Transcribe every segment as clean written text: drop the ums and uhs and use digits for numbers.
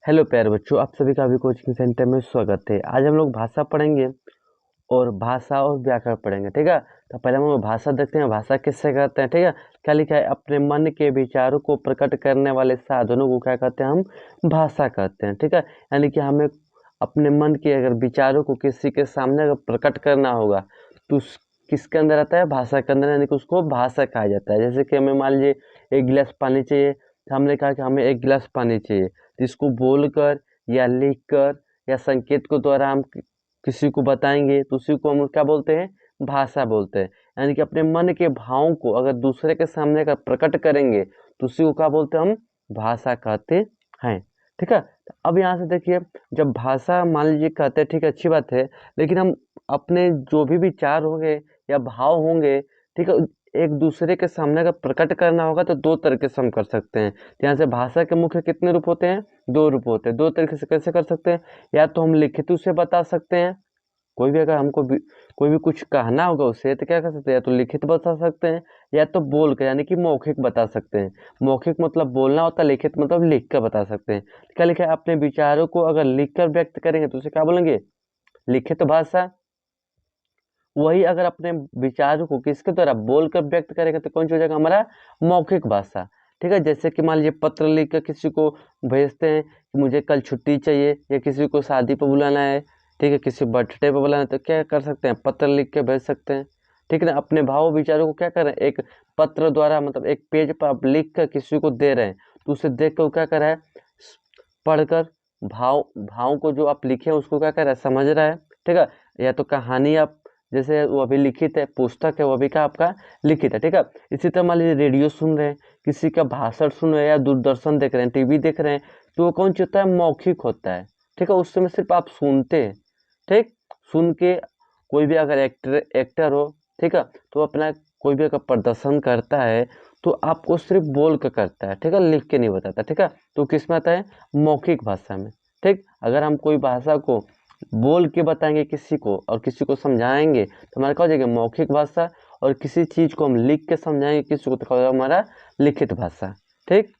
Hello प्यारे बच्चों, आप सभी का भी कोचिंग सेंटर में स्वागत है। आज हम लोग भाषा पढ़ेंगे और भाषा और व्याकरण पढ़ेंगे। ठीक है, तो पहले हम लोग भाषा देखते हैं। भाषा किससे कहते हैं? ठीक है, क्या लिखा है? अपने मन के विचारों को प्रकट करने वाले साधनों को क्या कहते हैं? हम भाषा कहते हैं। ठीक है, यानी कि हमें अपने मन के अगर विचारों को किसी के सामने अगर प्रकट करना होगा तो किसके अंदर आता है? भाषा के अंदर, यानी कि उसको भाषा कहा जाता है। जैसे कि हमें मान लीजिए 1 गिलास पानी चाहिए, तो हमने कहा कि हमें 1 गिलास पानी चाहिए, तो इसको बोलकर या लिखकर या संकेत के द्वारा हम किसी को बताएंगे तो उसी को हम क्या बोलते हैं? भाषा बोलते हैं। यानी कि अपने मन के भावों को अगर दूसरे के सामने अगर प्रकट करेंगे तो उसी को क्या बोलते हैं? हम भाषा कहते हैं। ठीक है, तो अब यहाँ से देखिए, जब भाषा मान लीजिए कहते हैं, ठीक है, अच्छी बात है, लेकिन हम अपने जो भी विचार होंगे या भाव होंगे, ठीक है, एक दूसरे के सामने अगर प्रकट करना होगा तो 2 तरीके से हम कर सकते हैं। तो यहाँ से भाषा के मुख्य कितने रूप होते हैं? 2 रूप होते हैं। 2 तरीके से कैसे कर सकते हैं? या तो हम लिखित से बता सकते हैं, कोई भी अगर हमको कोई भी कुछ कहना होगा उसे, तो क्या कर सकते हैं? या तो लिखित बता सकते हैं या तो बोल कर, यानी कि मौखिक बता सकते हैं। मौखिक मतलब बोलना होता है, लिखित मतलब लिख कर बता सकते हैं। तो क्या लिखा है? अपने विचारों को अगर लिख कर व्यक्त करेंगे तो उसे क्या बोलेंगे? लिखित भाषा। वही अगर अपने विचारों को किसके द्वारा बोलकर व्यक्त करेंगे तो कौन सी हो जाएगा? हमारा मौखिक भाषा। ठीक है, जैसे कि मान लीजिए पत्र लिख कर किसी को भेजते हैं कि मुझे कल छुट्टी चाहिए, या किसी को शादी पर बुलाना है, ठीक है, किसी बर्थडे पर बुलाना है, तो क्या कर सकते हैं? पत्र लिख के भेज सकते हैं। ठीक है ना, अपने भाव विचारों को क्या कर रहे हैं? एक पत्र द्वारा, मतलब एक पेज पर आप लिख कर किसी को दे रहे हैं, तो उसे देख कर वो क्या कर रहा है? पढ़कर भाव को जो आप लिखे हैं उसको क्या कर रहा है? समझ रहा है। ठीक है, या तो कहानी आप, जैसे वो अभी लिखित है, पुस्तक है, वो भी क्या आपका लिखित है। ठीक है, इसी तरह मान लीजिए रेडियो सुन रहे हैं, किसी का भाषण सुन रहे हैं, या दूरदर्शन देख रहे हैं, टीवी देख रहे हैं, तो वो कौन सी होता है? मौखिक होता है। ठीक है, उस समय सिर्फ आप सुनते हैं। ठीक, सुन के कोई भी अगर एक्टर हो, ठीक है, तो अपना कोई भी अगर प्रदर्शन करता है तो आपको सिर्फ बोल कर करता है। ठीक है, लिख के नहीं बताता। ठीक है, तो किस में आता है? मौखिक भाषा में। ठीक, अगर हम कोई भाषा को बोल के बताएंगे किसी को और किसी को समझाएंगे तो हमारा क्या हो जाएगा? मौखिक भाषा। और किसी चीज को हम लिख के समझाएंगे किसी को तो क्या होगा? हमारा लिखित भाषा। ठीक,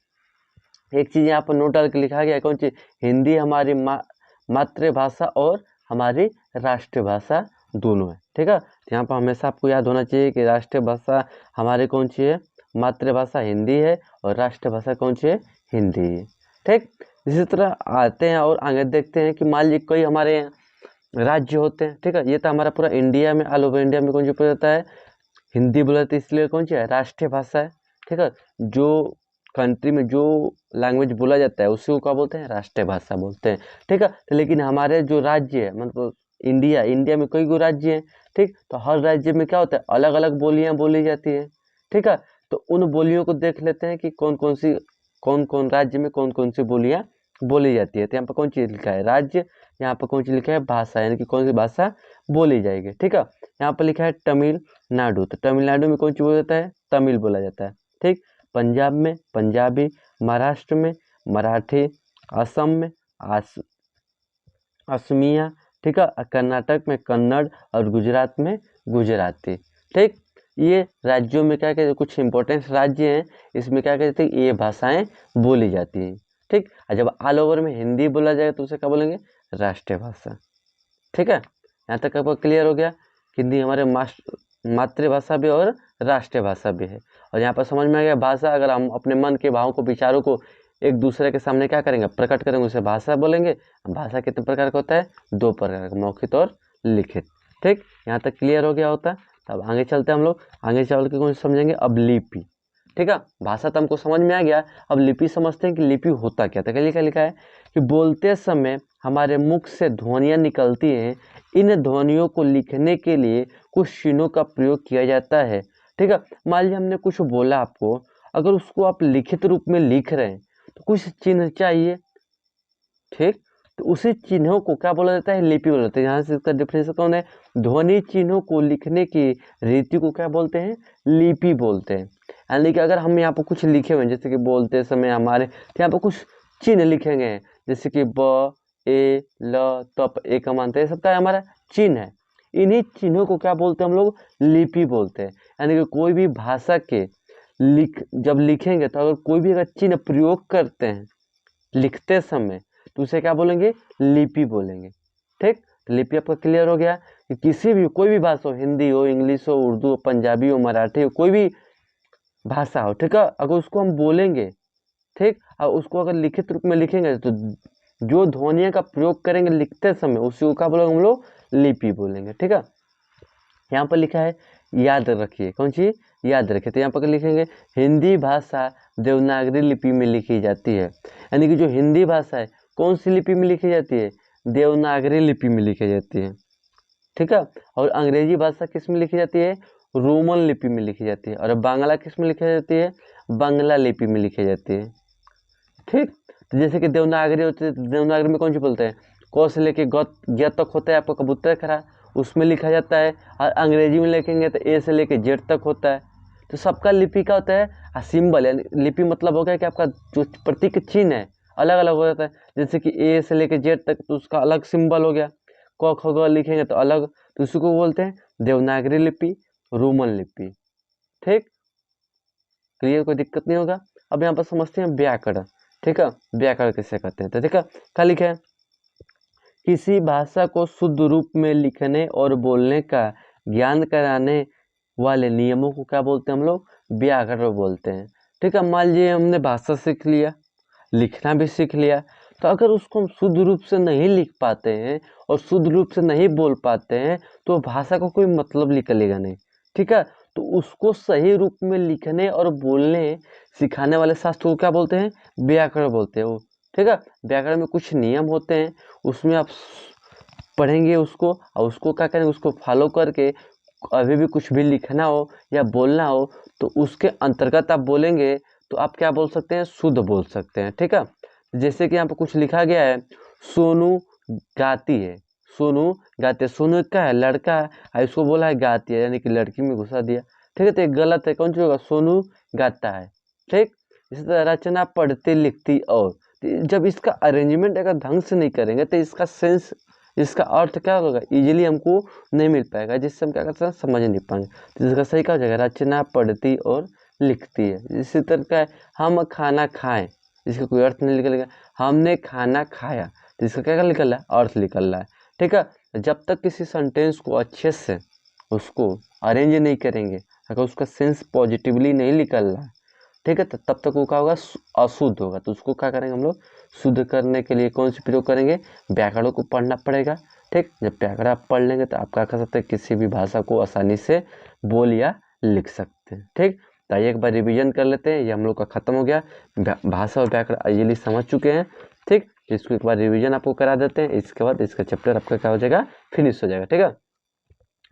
एक चीज यहाँ पर नोट डाल के लिखा गया, कौन सी? हिंदी हमारी मातृभाषा और हमारी राष्ट्रीय भाषा दोनों है। ठीक है, तो यहाँ पर हमेशा आपको याद होना चाहिए कि राष्ट्रीय भाषा हमारी कौन सी है? मातृभाषा हिंदी है, और राष्ट्रीय भाषा कौन सी है? हिंदी है। ठीक, इसी तरह आते हैं और आगे देखते हैं कि मान लीजिए कोई हमारे राज्य होते हैं। ठीक है, ये तो हमारा पूरा इंडिया में, ऑल ओवर इंडिया में कौन सी बोला जाता है? हिंदी बोला जाता है, इसलिए कौन सी है? राष्ट्रीय भाषा है। ठीक है, जो कंट्री में जो लैंग्वेज बोला जाता है उसी को क्या बोलते हैं? राष्ट्रीय भाषा बोलते हैं। ठीक है, तो लेकिन हमारे जो राज्य है, मतलब इंडिया में कई गो राज्य हैं। ठीक, तो हर राज्य में क्या होता है? अलग अलग बोलियां बोली जाती है। ठीक है, तो उन बोलियों को देख लेते हैं कि कौन कौन राज्य में कौन कौन सी बोलियां बोली जाती है। तो यहाँ पर कौन चीज लिखा है? राज्य। यहाँ पर कौन सी लिखा है? भाषा, यानी कि कौन सी भाषा बोली जाएगी। ठीक है, यहाँ पर लिखा है तमिलनाडु, तो तमिलनाडु में कौन सी बोला जाता है? तमिल बोला जाता है। ठीक, पंजाब में पंजाबी, महाराष्ट्र में मराठी, असम में असमिया, ठीक है, कर्नाटक में कन्नड़, और गुजरात में गुजराती। ठीक, ये राज्यों में क्या कहते हैं? कुछ इंपॉर्टेंट राज्य हैं, इसमें क्या कहते हैं? ये भाषाएं बोली जाती हैं। ठीक, और जब ऑल ओवर में हिंदी बोला जाएगा तो उसे क्या बोलेंगे? राष्ट्रीय भाषा। ठीक है, यहाँ तक आपको क्लियर हो गया कि हिंदी हमारे मातृभाषा भी और राष्ट्रीय भाषा भी है। और यहाँ पर समझ में आ गया, भाषा अगर हम अपने मन के भावों को, विचारों को एक दूसरे के सामने क्या करेंगे? प्रकट करेंगे, उसे भाषा बोलेंगे। भाषा कितने प्रकार का होता है? 2 प्रकार का, मौखिक और लिखित। ठीक, यहाँ तक क्लियर हो गया होता है। तब आगे चलते हैं हम लोग, आगे चल के कौन समझेंगे? अब लिपि। ठीक है, भाषा तो हमको समझ में आ गया, अब लिपि समझते हैं कि लिपि होता क्या था। क्या लिखा है कि बोलते समय हमारे मुख से ध्वनियाँ निकलती हैं, इन ध्वनियों को लिखने के लिए कुछ चिन्हों का प्रयोग किया जाता है। ठीक है, मान लीजिए हमने कुछ बोला आपको, अगर उसको आप लिखित रूप में लिख रहे हैं तो कुछ चिन्ह चाहिए। ठीक, तो उसी चिन्हों को क्या बोला जाता है? लिपि बोला जाता है। यहाँ से इसका डिफरेंस कौन है? ध्वनि चिन्हों को लिखने की रीति को क्या बोलते हैं? लिपि बोलते हैं। यानी कि अगर हम यहाँ पर कुछ लिखे हुए हैं, जैसे कि बोलते समय हमारे, तो यहाँ पर कुछ चिन्ह लिखे गए हैं, जैसे कि ब, ए, ल, तप, एक मानते हैं, सबका हमारा चिन्ह है। इन्हीं चिन्हों को क्या बोलते हैं? हम लोग लिपि बोलते हैं। यानी कि कोई भी भाषा के जब लिखेंगे तो अगर कोई भी अगर चिन्ह प्रयोग करते हैं लिखते समय, तो उसे क्या बोलेंगे, लिपि बोलेंगे। ठीक, तो लिपि आपका क्लियर हो गया कि किसी भी कोई भी भाषा हो, हिंदी हो, इंग्लिश हो, उर्दू हो, पंजाबी हो, मराठी हो, कोई भी भाषा हो, ठीक है, अगर उसको हम बोलेंगे, ठीक, और उसको अगर लिखित रूप में लिखेंगे तो जो ध्वनियों का प्रयोग करेंगे लिखते समय उसी को क्या बोलेंगे हम लोग, लिपि बोलेंगे। ठीक है, यहाँ पर लिखा है, याद रखिए, कौन सी, याद रखिए। तो यहाँ पर लिखेंगे हिंदी भाषा देवनागरी लिपि में लिखी जाती है, यानी कि जो हिंदी भाषा है कौन सी लिपि में लिखी जाती है, देवनागरी लिपि में लिखी जाती है। ठीक है, और अंग्रेजी भाषा किस में लिखी जाती है, रोमन लिपि में लिखी जाती है। और बांग्ला किस में लिखी जाती है, बांग्ला लिपि में लिखी जाती है। ठीक, तो जैसे कि देवनागरी होती है, देवनागरी में कौन सी बोलते हैं, क से लेके ग तक होता है आपका कबूतर खड़ा, उसमें लिखा जाता है। और अंग्रेजी में लिखेंगे तो ए से लेके जेड तक होता है। तो सबका लिपि का होता है सिंबल, यानी लिपि मतलब हो गया कि आपका जो प्रतीक चिन्ह है अलग अलग हो जाता है। जैसे कि ए से लेके जेड तक तो उसका अलग सिंबल हो गया, क ख ग लिखेंगे तो अलग, तो उसी को बोलते हैं देवनागरी लिपि, रोमन लिपि। ठीक, क्लियर, कोई दिक्कत नहीं होगा। अब यहाँ पर समझते हैं व्याकरण। ठीक है, व्याकरण किसे कहते हैं, तो ठीक है, क्या लिखा है, किसी भाषा को शुद्ध रूप में लिखने और बोलने का ज्ञान कराने वाले नियमों को क्या बोलते हैं हम लोग, व्याकरण बोलते हैं। ठीक है, मान लीजिए हमने भाषा सीख लिया, लिखना भी सीख लिया, तो अगर उसको हम शुद्ध रूप से नहीं लिख पाते हैं और शुद्ध रूप से नहीं बोल पाते हैं तो भाषा का कोई मतलब निकलेगा नहीं। ठीक है, तो उसको सही रूप में लिखने और बोलने सिखाने वाले शास्त्र को क्या बोलते हैं, व्याकरण बोलते हैं वो। ठीक है, व्याकरण में कुछ नियम होते हैं, उसमें आप पढ़ेंगे उसको, और उसको क्या करेंगे, उसको फॉलो करके अभी भी कुछ भी लिखना हो या बोलना हो तो उसके अंतर्गत आप बोलेंगे तो आप क्या बोल सकते हैं, शुद्ध बोल सकते हैं। ठीक है, जैसे कि यहाँ पर कुछ लिखा गया है, सोनू गाती है, सोनू गाती है, सोनू क्या है, लड़का है, और इसको बोला है गाती है, यानी कि लड़की में घुसा दिया। ठीक है, तो ये गलत है, कौन सी होगा, सोनू गाता है। ठीक, इसी तरह रचना पढ़ती लिखती और, तो जब इसका अरेंजमेंट अगर ढंग से नहीं करेंगे तो इसका सेंस, इसका अर्थ क्या होगा, इजीली हमको नहीं मिल पाएगा, जिससे हम क्या करते हैं, समझ नहीं पाएंगे। तो इसका सही क्या हो जाएगा, रचना पढ़ती और लिखती है। इसी तरह का है, हम खाना खाएं, इसका कोई अर्थ नहीं निकलेगा, हमने खाना खाया, तो इसका क्या निकल रहा है, अर्थ निकल रहा है। ठीक है, जब तक किसी सेंटेंस को अच्छे से उसको अरेंज नहीं करेंगे, अगर उसका सेंस पॉजिटिवली नहीं निकल रहा है, ठीक है, तो तब तक वो क्या होगा, अशुद्ध होगा। तो उसको क्या करेंगे हम लोग, शुद्ध करने के लिए कौन सी प्रयोग करेंगे, व्याकरणों को पढ़ना पड़ेगा। ठीक, जब व्याकरण आप पढ़ लेंगे तो आप क्या कर सकते हैं, किसी भी भाषा को आसानी से बोल या लिख सकते हैं। ठीक, तो एक बार रिवीजन कर लेते हैं, ये हम लोग का खत्म हो गया, भाषा और व्याकरण इजीली समझ चुके हैं। ठीक, इसको एक बार रिवीजन आपको करा देते हैं, इसके बाद इसका चैप्टर आपका क्या हो जाएगा, फिनिश हो जाएगा। ठीक है,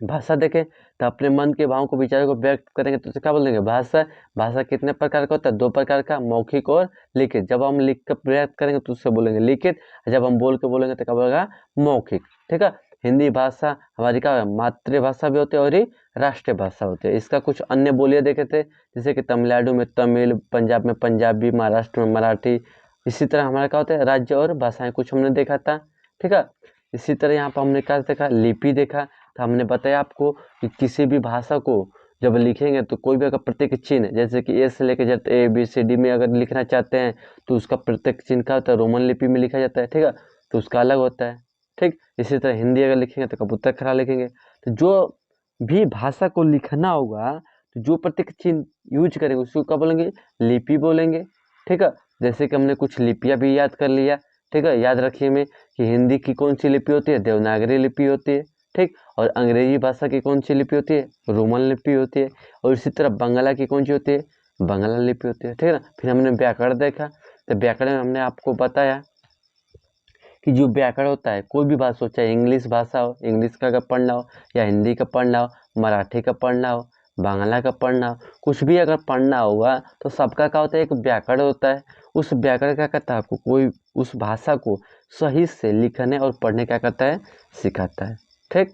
भाषा देखें तो अपने मन के भावों को, विचारों को व्यक्त करेंगे तो उसे क्या बोलेंगे, भाषा। भाषा कितने प्रकार का होता है, दो प्रकार का, मौखिक और लिखित। जब हम लिख कर व्यक्त करेंगे तो उससे बोलेंगे लिखित, जब हम बोल के बोलेंगे तो क्या बोलेगा, मौखिक। ठीक है, हिंदी भाषा हमारी क्या है, मातृभाषा भी होती है और ये राष्ट्रीय भाषा होती है। इसका कुछ अन्य बोलियाँ देखे थे, जैसे कि तमिलनाडु में तमिल, पंजाब में पंजाबी, महाराष्ट्र में मराठी। इसी तरह हमारा क्या होता है, राज्य और भाषाएं कुछ हमने देखा था। ठीक है, इसी तरह यहाँ पर हमने क्या देखा, लिपि देखा। तो हमने बताया आपको कि किसी भी भाषा को जब लिखेंगे तो कोई भी अगर प्रत्येक चिन्ह, जैसे कि ए से लेकर जब ए बी सी डी में अगर लिखना चाहते हैं तो उसका प्रत्येक चिन्ह क्या होता है, रोमन लिपि में लिखा जाता है। ठीक है, तो उसका अलग होता है। ठीक, इसी तरह हिंदी अगर लिखेंगे तो कबूतर खड़ा लिखेंगे। तो जो भी भाषा को लिखना होगा तो जो प्रत्येक चिन्ह यूज करेंगे उसको क्या बोलेंगे, लिपि बोलेंगे। ठीक है, जैसे कि हमने कुछ लिपियाँ भी याद कर लिया। ठीक है, याद रखिए में कि हिंदी की कौन सी लिपि होती है, देवनागरी लिपि होती है। ठीक, और अंग्रेजी भाषा की कौन सी लिपि होती है, रोमन लिपि होती है। और इसी तरह बांग्ला की कौन सी होती है, बांग्ला लिपि होती है। ठीक है ना, फिर हमने व्याकरण देखा, तो व्याकरण में हमने आपको बताया कि जो व्याकरण होता है, कोई भी भाषा हो, चाहे इंग्लिश भाषा हो, इंग्लिश का अगर पढ़ना हो, या हिंदी का पढ़ना हो, मराठी का पढ़ना हो, बांग्ला का पढ़ना हो, कुछ भी अगर पढ़ना होगा तो सबका क्या होता है, एक व्याकरण होता है। उस व्याकरण क्या करता है, आपको कोई उस भाषा को सही से लिखने और पढ़ने क्या करता है, सिखाता है। ठीक,